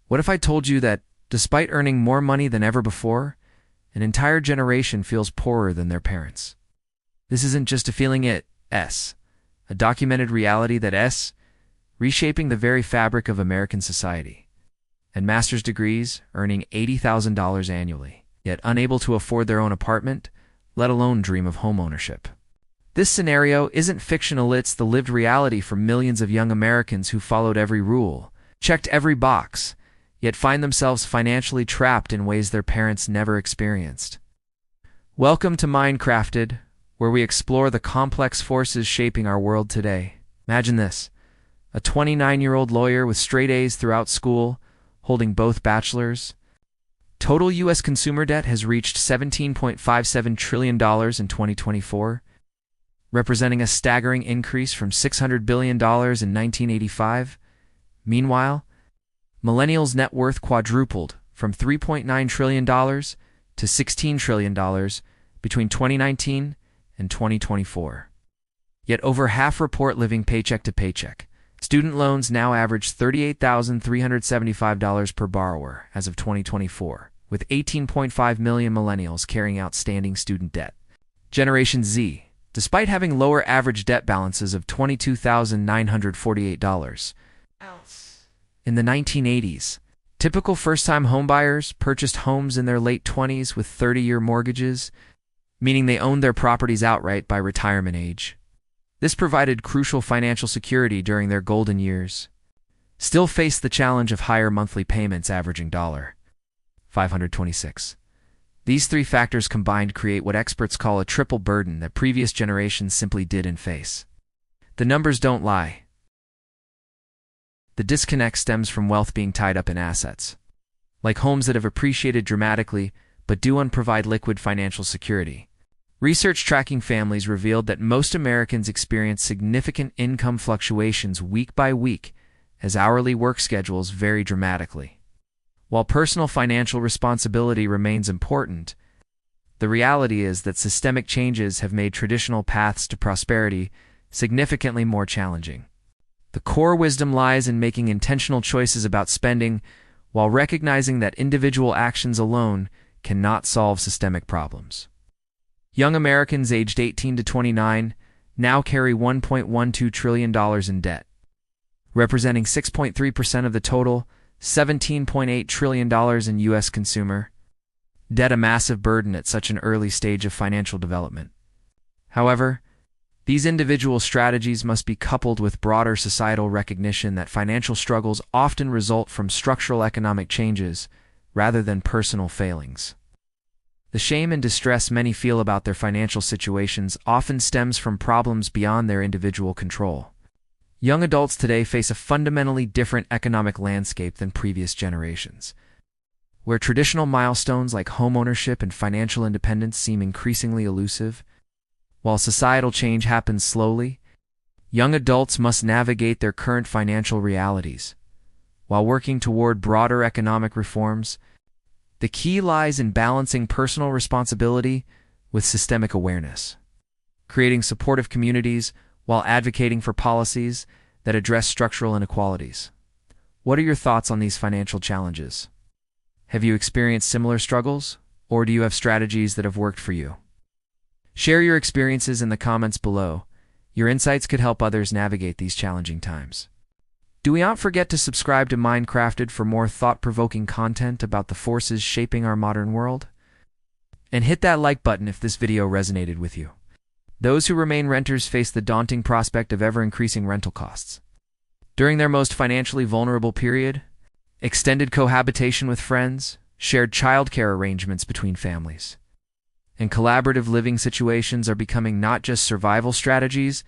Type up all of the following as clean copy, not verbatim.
What if I told you that, despite earning more money than ever before, an entire generation feels poorer than their parents? This isn't just a feeling, it's a documented reality that's reshaping the very fabric of American society. And master's degrees, earning $80,000 annually, yet unable to afford their own apartment, let alone dream of homeownership. This scenario isn't fictional, it's the lived reality for millions of young Americans who followed every rule, checked every box, yet find themselves financially trapped in ways their parents never experienced. Welcome to Mindcrafted, where we explore the complex forces shaping our world today. Imagine this: a 29-year-old lawyer with straight A's throughout school, holding both bachelors. Total U.S. consumer debt has reached $17.57 trillion in 2024, representing a staggering increase from $600 billion in 1985. Meanwhile, Millennials' net worth quadrupled from $3.9 trillion to $16 trillion between 2019 and 2024. Yet over half report living paycheck to paycheck. Student loans now average $38,375 per borrower as of 2024, with 18.5 million millennials carrying outstanding student debt. Generation Z, despite having lower average debt balances of $22,948. In the 1980s, typical first-time homebuyers purchased homes in their late 20s with 30-year mortgages, meaning they owned their properties outright by retirement age. This provided crucial financial security during their golden years. Still faced the challenge of higher monthly payments averaging $526. These three factors combined create what experts call a triple burden that previous generations simply didn't face. The numbers don't lie. The disconnect stems from wealth being tied up in assets, like homes that have appreciated dramatically but don't provide liquid financial security. Research tracking families revealed that most Americans experience significant income fluctuations week by week as hourly work schedules vary dramatically. While personal financial responsibility remains important, the reality is that systemic changes have made traditional paths to prosperity significantly more challenging. The core wisdom lies in making intentional choices about spending while recognizing that individual actions alone cannot solve systemic problems. Young Americans aged 18 to 29 now carry $1.12 trillion in debt, representing 6.3% of the total $17.8 trillion in U.S. consumer debt, a massive burden at such an early stage of financial development. However, these individual strategies must be coupled with broader societal recognition that financial struggles often result from structural economic changes rather than personal failings. The shame and distress many feel about their financial situations often stems from problems beyond their individual control. Young adults today face a fundamentally different economic landscape than previous generations, where traditional milestones like homeownership and financial independence seem increasingly elusive. While societal change happens slowly, young adults must navigate their current financial realities. While working toward broader economic reforms, the key lies in balancing personal responsibility with systemic awareness, creating supportive communities while advocating for policies that address structural inequalities. What are your thoughts on these financial challenges? Have you experienced similar struggles, or do you have strategies that have worked for you? Share your experiences in the comments below. Your insights could help others navigate these challenging times. Do not forget to subscribe to Mindcrafted for more thought-provoking content about the forces shaping our modern world. And hit that like button if this video resonated with you. Those who remain renters face the daunting prospect of ever-increasing rental costs. During their most financially vulnerable period, extended cohabitation with friends, shared childcare arrangements between families, and collaborative living situations are becoming not just survival strategies,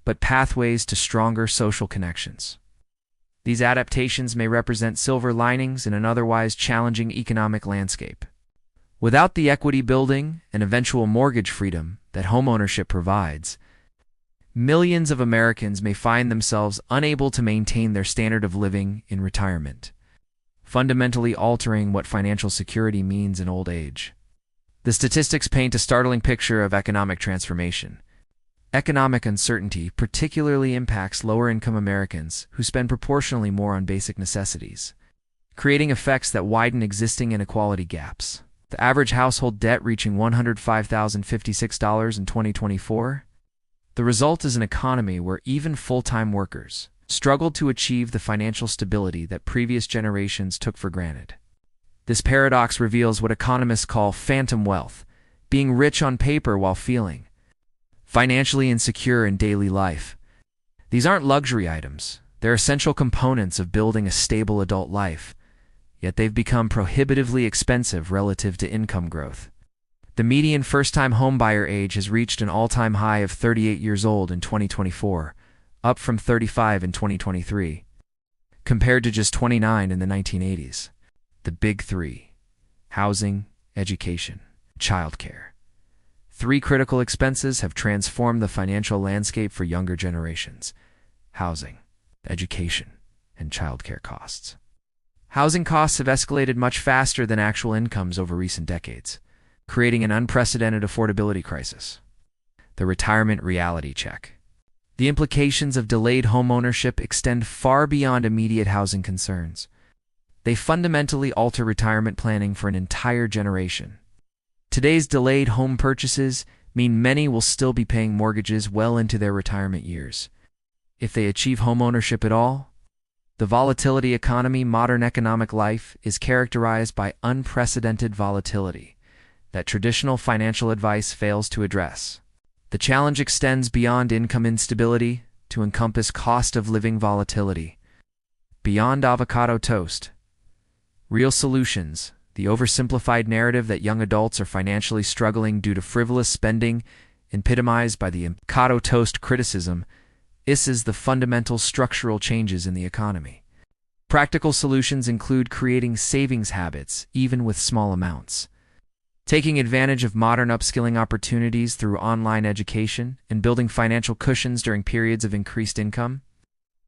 but pathways to stronger social connections. These adaptations may represent silver linings in an otherwise challenging economic landscape. Without the equity building and eventual mortgage freedom that homeownership provides, millions of Americans may find themselves unable to maintain their standard of living in retirement, fundamentally altering what financial security means in old age. The statistics paint a startling picture of economic transformation. Economic uncertainty particularly impacts lower-income Americans who spend proportionally more on basic necessities. creating effects that widen existing inequality gaps. The average household debt reaching $105,056 in 2024. The result is an economy where even full-time workers struggled to achieve the financial stability that previous generations took for granted. This paradox reveals what economists call phantom wealth, being rich on paper while feeling financially insecure in daily life. These aren't luxury items. They're essential components of building a stable adult life, yet they've become prohibitively expensive relative to income growth. The median first-time homebuyer age has reached an all-time high of 38 years old in 2024, up from 35 in 2023, compared to just 29 in the 1980s. The big three: housing, education, childcare. Three critical expenses have transformed the financial landscape for younger generations: housing, education, and childcare costs. Housing costs have escalated much faster than actual incomes over recent decades, creating an unprecedented affordability crisis. The retirement reality check. The implications of delayed homeownership extend far beyond immediate housing concerns. They fundamentally alter retirement planning for an entire generation. Today's delayed home purchases mean many will still be paying mortgages well into their retirement years, if they achieve homeownership at all. The volatility economy. Modern economic life is characterized by unprecedented volatility that traditional financial advice fails to address. The challenge extends beyond income instability to encompass cost of living volatility. Beyond avocado toast. Real solutions. The oversimplified narrative that young adults are financially struggling due to frivolous spending, epitomized by the avocado toast criticism, is the fundamental structural changes in the economy. Practical solutions include creating savings habits, even with small amounts, taking advantage of modern upskilling opportunities through online education, and building financial cushions during periods of increased income,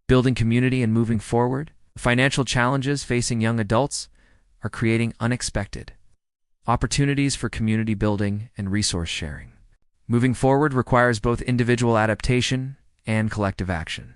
building community and moving forward. Financial challenges facing young adults are creating unexpected opportunities for community building and resource sharing. Moving forward requires both individual adaptation and collective action.